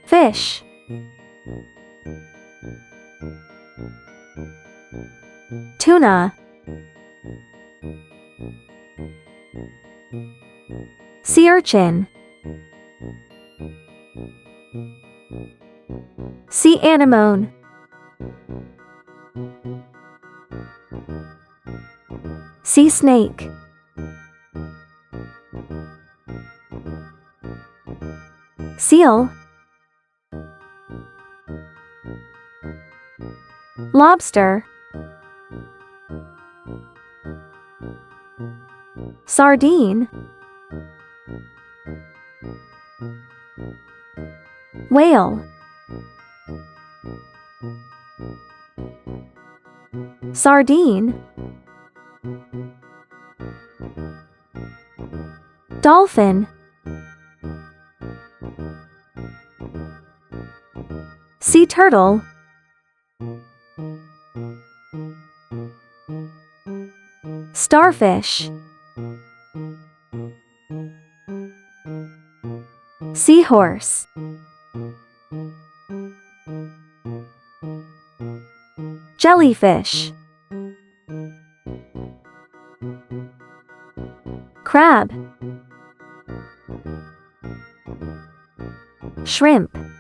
Fish. Tuna. Sea urchin. Sea anemone. Sea snake. Seal. Lobster. Sardine. Whale. Sardine. Dolphin. Sea turtle. Starfish. Seahorse. Jellyfish. Crab. Shrimp.